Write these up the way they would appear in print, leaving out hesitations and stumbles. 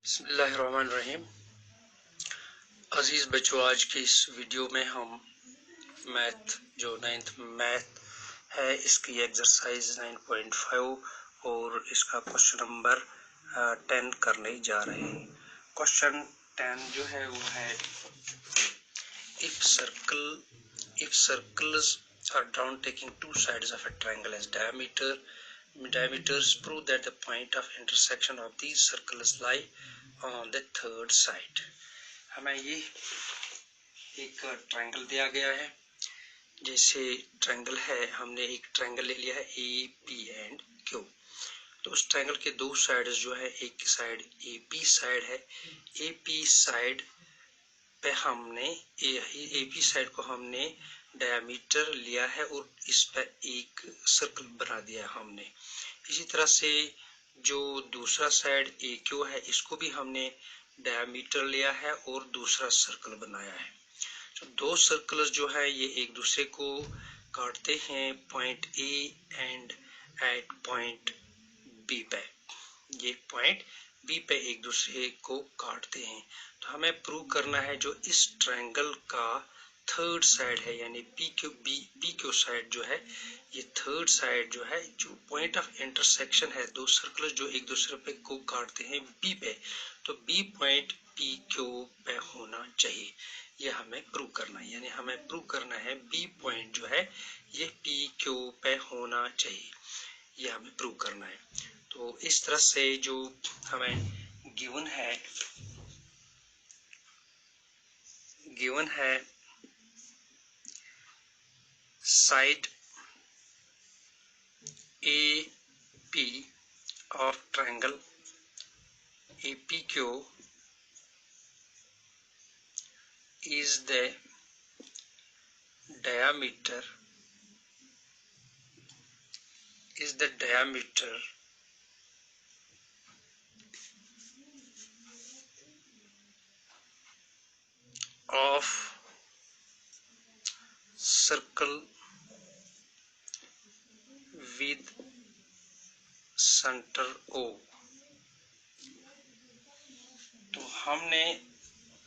बिस्मिल्लाहिर्रहमानिर्रहीम। अजीज बच्चों, आज की इस वीडियो में हम मैथ जो 9th मैथ है इसकी एक्सरसाइज 9.5 और इसका क्वेश्चन नंबर 10 करने जा रहे हैं। क्वेश्चन 10 जो है वो है if circles are drawn taking two sides of a triangle as diameters, prove that the point of intersection of these circles lie on the third side। हमें ये एक ट्रायंगल दिया गया है। जैसे ट्रायंगल है, हमने एक ट्रायंगल ले लिया है ए पी एंड क्यू। तो उस ट्रायंगल के दो साइड्स जो है, एक साइड ए पी साइड है। ए पी साइड पे हमने ए पी साइड को हमने डायमीटर लिया है और इस पर एक सर्कल बना दिया है हमने। इसी तरह से जो दूसरा साइड ए क्यू है, इसको भी हमने डायमीटर लिया है और दूसरा सर्कल बनाया है। तो दो सर्कल्स जो है ये एक दूसरे को काटते हैं point A and at point B पे। ये पॉइंट बी पे एक दूसरे को काटते हैं। तो हमें प्रूव करना है जो इस ट्रायंगल का थर्ड साइड है, यानी पी क्यू साइड जो है, ये थर्ड साइड जो है, जो पॉइंट ऑफ इंटरसेक्शन है, दो सर्कल जो एक दूसरे पे को काटते हैं बी पे, तो बी पॉइंट पी क्यू पे होना चाहिए। ये हमें प्रूव करना है, यानी हमें प्रूव करना है बी पॉइंट जो है ये पी क्यू पे होना चाहिए। ये हमें प्रूव करना है। तो इस तरह से जो हमें गिवन है side A P of triangle A P Q is the diameter of circle with center O। तो हमने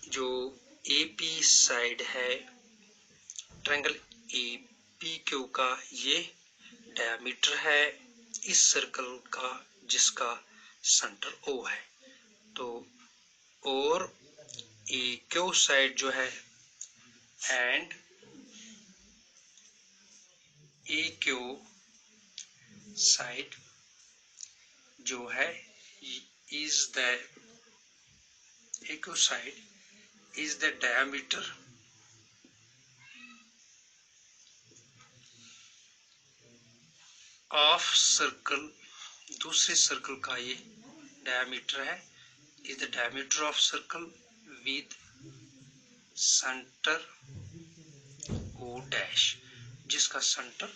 जो ए पी साइड है ट्रायंगल ए पी क्यू का, ये डायमीटर है इस सर्कल का जिसका सेंटर O है। तो और ए क्यू साइड जो है एंड ए क्यू साइड जो है is the A Q side is the diameter of circle. दूसरे सर्कल का ये डायमीटर है, is the diameter of circle with centre O dash, जिसका सेंटर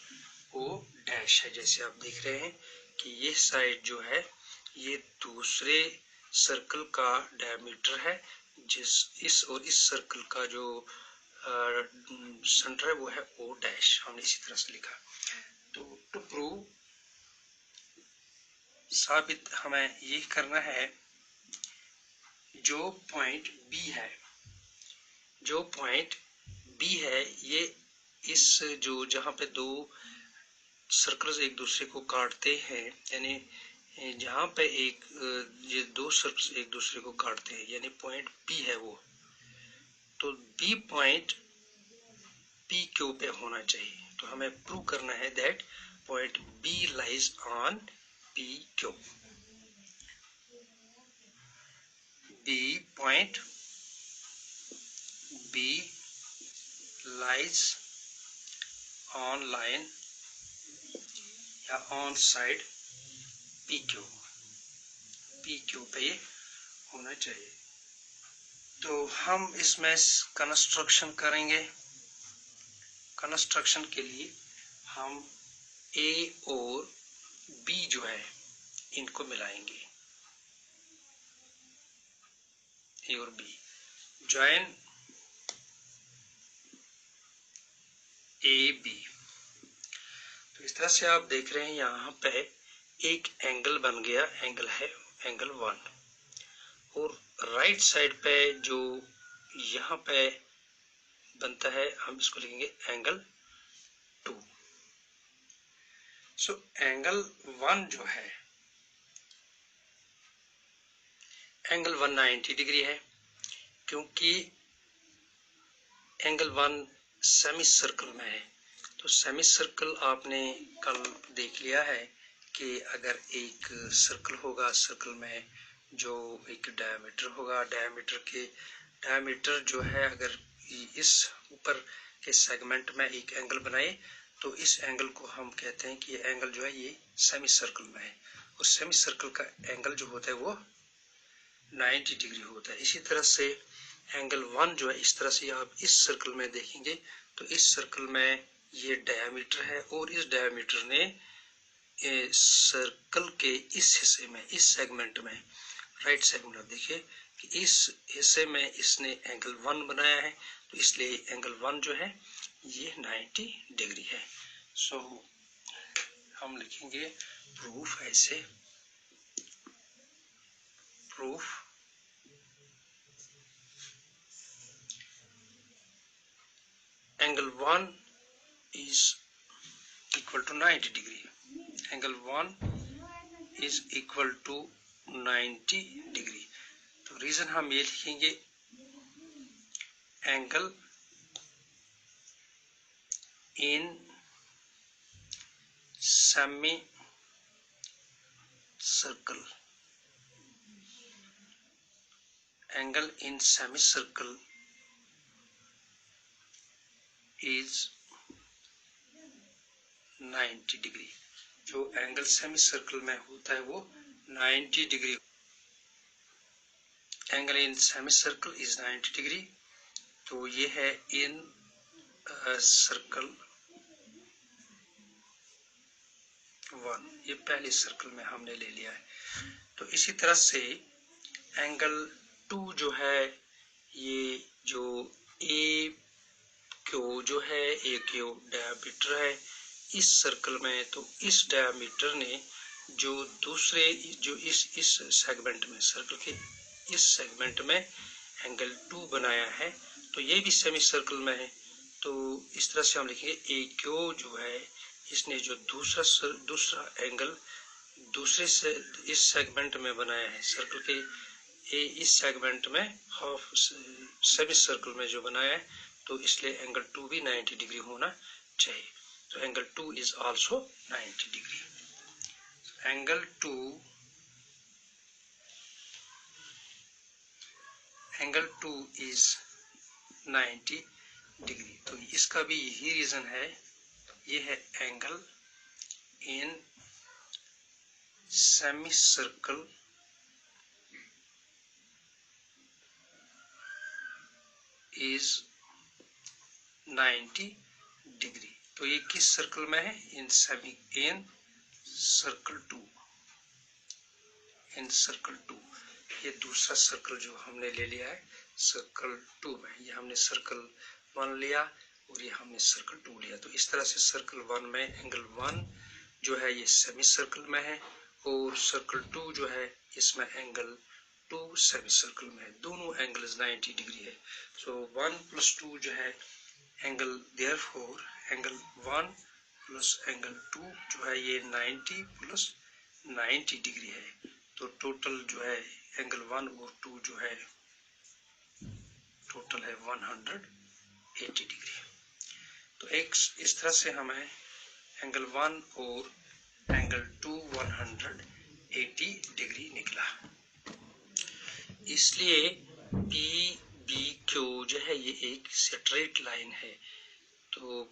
ओ डैश है। जैसे आप देख रहे हैं कि ये साइड जो है ये दूसरे सर्कल का डायमीटर है, इस सर्कल का जो सेंटर है वो है ओ डैश। हमने इसी तरह से लिखा। तो टू प्रूव, साबित हमें ये करना है जो पॉइंट बी है ये इस जो जहाँ पे दो सर्कल्स एक दूसरे को काटते हैं, यानी जहाँ पे ये दो सर्कल्स एक दूसरे को काटते हैं, यानी पॉइंट बी है वो, तो बी पॉइंट पी क्यू पे होना चाहिए। तो हमें प्रूव करना है that point B lies on P Q. Point B lies on line या ऑन साइड पी क्यू पे होना चाहिए। तो हम इसमें कंस्ट्रक्शन करेंगे। कंस्ट्रक्शन के लिए हम ए और बी जो है इनको मिलाएंगे। ए और बी ज्वाइन ए बी। तो इस तरह से आप देख रहे हैं यहाँ पे एक एंगल बन गया, एंगल है एंगल 1, और राइट साइड पे जो यहाँ पे बनता है हम इसको लिखेंगे एंगल 2। सो एंगल 1 जो है एंगल 190 डिग्री है, क्योंकि एंगल 1 सेमी सर्कल में है। तो सेमी सर्कल आपने कल देख लिया है कि अगर एक सर्कल होगा, सर्कल में जो एक डायमीटर होगा, डायमीटर जो है अगर इस ऊपर के सेगमेंट में एक एंगल बनाए तो इस एंगल को हम कहते हैं कि ये एंगल जो है ये सेमी सर्कल में है, और सेमी सर्कल का एंगल जो होता है वो 90 डिग्री होता है। इसी तरह से एंगल 1 जो है, इस तरह से आप इस सर्कल में देखेंगे तो इस सर्कल में ये डायमीटर है, और इस डायमीटर ने सर्कल के इस हिस्से में, इस सेगमेंट में, राइट सेगमेंट आप देखिए कि इस हिस्से में इसने एंगल 1 बनाया है, तो इसलिए एंगल 1 जो है ये 90 डिग्री है। सो हम लिखेंगे प्रूफ ऐसे, proof angle 1 is equal to 90 degree. Angle 1 is equal to 90 degree. तो रीजन हम ये लिखेंगे angle in semi circle, angle in semi circle is 90 degree. जो एंगल सेमी सर्कल में होता है वो 90 degree, angle in semi circle is 90 degree. तो ये है इन सर्कल 1, ये पहले सर्कल में हमने ले लिया है। तो इसी तरह से एंगल 2 जो है, ये जो ए क्यू जो है, ए क्यू डायमीटर है इस सर्कल में, तो इस डायमीटर ने जो दूसरे जो इस सेगमेंट में, सर्कल के इस सेगमेंट में एंगल 2 बनाया है, तो ये भी सेमी सर्कल में है। तो इस तरह से हम लिखेंगे ए क्यू जो है, इसने जो दूसरा एंगल दूसरे से इस सेगमेंट में बनाया है, सर्कल के इस सेगमेंट में हाफ सेमी सर्कल में जो बनाया है, तो इसलिए एंगल 2 भी 90 डिग्री होना चाहिए। तो angle 2 is also 90 degree. Angle 2 is 90 degree. तो इसका भी यही रीजन है, ये है angle in semi circle is 90 degree. तो ये किस सर्कल में है? इन सर्कल 2, इन सर्कल 2। ये दूसरा सर्कल जो हमने ले लिया है सर्कल 2 में, ये हमने सर्कल 1 लिया और ये हमने सर्कल 2 लिया। तो इस तरह से सर्कल 1 में एंगल 1 जो है ये सेमी सर्कल में है, और सर्कल 2 जो है इसमें एंगल 2 सेमी सर्कल में है। दोनों एंगल्स 90 डिग्री है। सो 1 + 2 जो है एंगल, देयरफॉर एंगल 1 + एंगल 2 जो है ये 90 + 90 डिग्री है। तो टोटल जो है एंगल 1 और 2 जो है टोटल है 180 डिग्री। तो एक इस तरह से हमें एंगल 1 और एंगल 2 180 डिग्री निकला। इसलिए PBQ जो है ये एक स्ट्रेट लाइन है। तो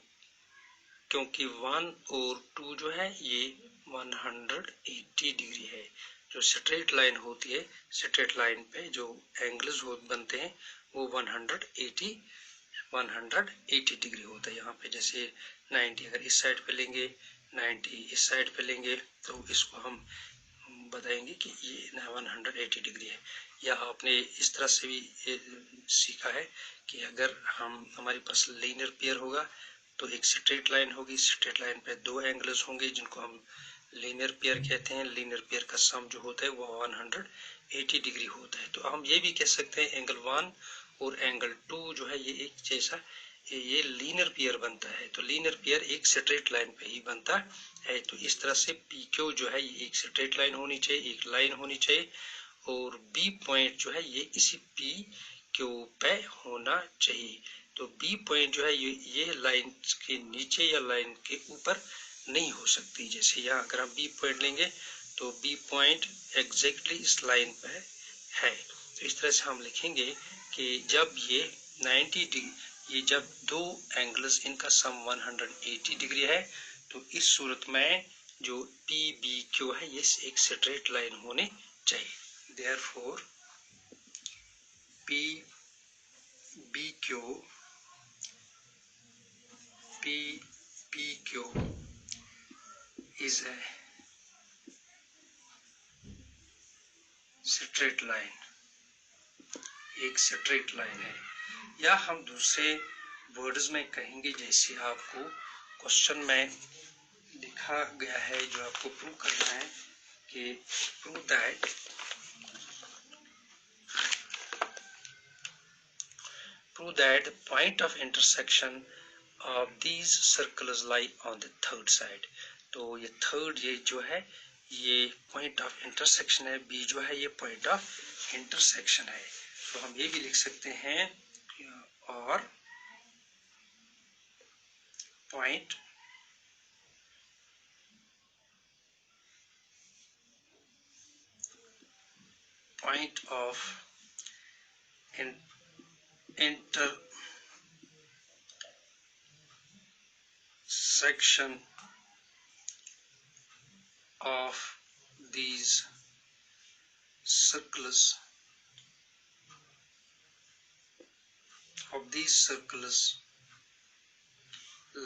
क्योंकि 1 और 2 जो है ये 180 डिग्री है। जो स्ट्रेट लाइन होती है, स्ट्रेट लाइन पे जो एंगल्स बनते हैं वो 180 डिग्री होता है। यहाँ पे जैसे 90 अगर इस साइड पे लेंगे, 90 इस साइड पे लेंगे, तो इसको हम बताएंगे कि ये 180 डिग्री है। या आपने इस तरह से भी सीखा है कि अगर हमारे पास लीनियर पेयर होगा तो एक स्ट्रेट लाइन होगी, स्ट्रेट लाइन पे 2 एंगल्स होंगे जिनको हम लीनियर पेयर कहते हैं। लीनियर पेयर का सम जो होता है वो 80 डिग्री होता है। तो हम ये भी कह सकते हैं एंगल 1 और एंगल 2 जो है ये एक जैसा, ये लीनियर पेयर बनता है। तो लीनियर पेयर एक स्ट्रेट लाइन पे ही बनता है। तो इस तरह से पी क्यू जो है ये एक स्ट्रेट लाइन होनी चाहिए, एक लाइन होनी चाहिए, और बी पॉइंट जो है ये इसी पी क्यू पे होना चाहिए। तो बी पॉइंट जो है ये लाइन के नीचे या लाइन के ऊपर नहीं हो सकती। जैसे यहाँ अगर हम बी पॉइंट लेंगे तो बी पॉइंट एग्जैक्टली इस लाइन पे है। तो इस तरह से हम लिखेंगे कि जब ये 90 डिग्री, ये जब दो एंगल्स इनका सम 180 डिग्री है, तो इस सूरत में जो पी बी क्यू है ये एक स्ट्रेट लाइन होनी चाहिए। Therefore P B Q is a straight line, एक स्ट्रेट लाइन है। या हम दूसरे वर्ड्स में कहेंगे, जैसे आपको क्वेश्चन में लिखा गया है, जो आपको प्रूव करना है कि prove that the point of intersection of these circles lie on the third side। तो ये थर्ड, ये जो है ये पॉइंट ऑफ इंटरसेक्शन है, बी जो है ये पॉइंट ऑफ इंटरसेक्शन है। तो हम ये भी लिख सकते हैं और point of intersection of these circles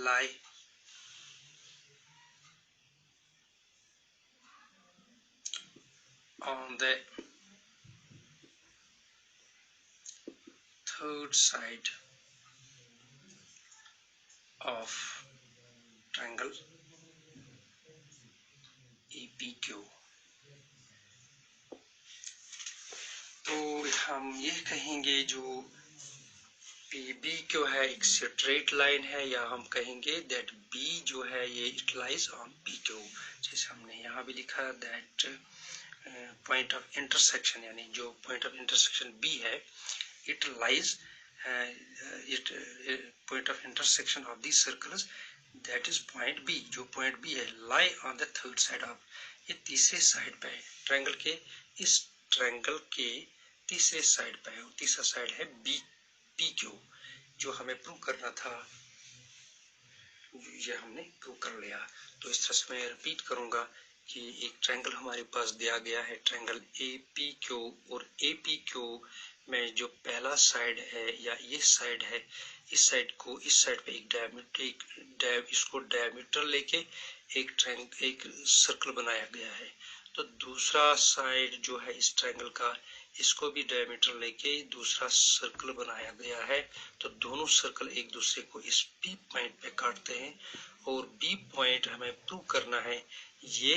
lie on the third side of triangle EPQ। तो हम ये कहेंगे जो PB क्यू है एक स्ट्रेट लाइन है, या हम कहेंगे दैट B जो है ये इट लाइज ऑन PQ। जैसे हमने यहाँ भी लिखा दैट पॉइंट ऑफ इंटरसेक्शन, यानी जो पॉइंट ऑफ इंटरसेक्शन B है, it lies point of intersection of this circles that is point B। जो पॉइंट B है lie on the third side of, ये तीसरे साइड पे है ट्रायंगल के, इस ट्रायंगल के तीसरे साइड पे है, और तीसरा साइड है बी पी क्यू। जो हमें प्रूव करना था ये हमने प्रूव कर लिया। तो इस तरह से मैं रिपीट करूंगा कि एक ट्रायंगल हमारे पास दिया गया है, ट्रायंगल ए पी क्यू, और ए पी क्यू में जो पहला साइड है या ये साइड है, इस साइड को इस साइड पे एक डायमीटर, इसको डायमीटर लेके एक सर्कल बनाया गया है। तो दूसरा साइड जो है इस ट्रायंगल का, इसको भी डायमीटर लेके दूसरा सर्कल बनाया गया है। तो दोनों सर्कल एक दूसरे को इस बी पॉइंट पे काटते हैं, और बी पॉइंट हमें प्रूव करना है ये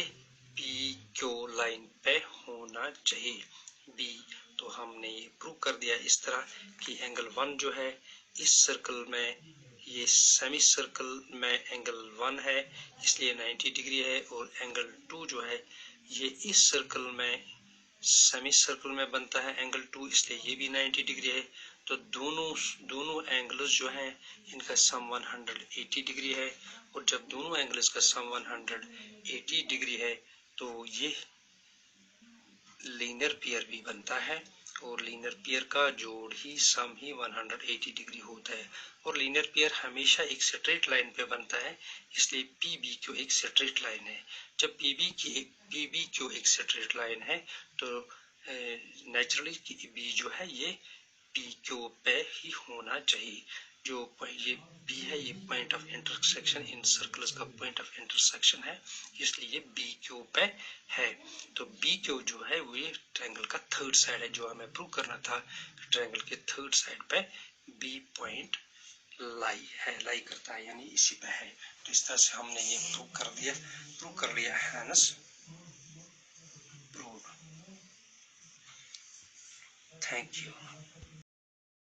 पी क्यू लाइन पे होना चाहिए बी। तो हमने ये प्रूव कर दिया इस तरह कि एंगल 1 जो है इस सर्कल में, ये सेमी सर्कल में एंगल 1 है इसलिए 90 डिग्री है, और एंगल 2 जो है ये इस सर्कल में सेमी सर्कल में बनता है एंगल 2, इसलिए ये भी 90 डिग्री है। तो दोनों एंगल्स जो हैं इनका सम 180 डिग्री है, और जब दोनों एंगल्स का सम 180 डिग्री है तो ये लीनियर पेयर भी बनता है, और लीनियर पेयर का जोड़ ही सम ही 180 डिग्री होता है। और लीनियर पेयर हमेशा एक स्ट्रेट लाइन पे बनता है, इसलिए पी बी क्यू एक स्ट्रेट लाइन है। जब पी बी क्यू एक स्ट्रेट लाइन है तो नेचुरली बी जो है ये पी क्यू पे ही होना चाहिए। जो ये बी है ये point of intersection in circles का पॉइंट ऑफ इंटरसेक्शन है, इसलिए ये बी क्यू पे है। तो बी क्यू जो है वो ये ट्रायंगल का थर्ड साइड है, जो हमें प्रूव करना था। ट्रायंगल के थर्ड साइड पे बी पॉइंट लाई करता है, यानी इसी पे है। तो इस तरह से हमने ये प्रूव कर लिया है। Thank you.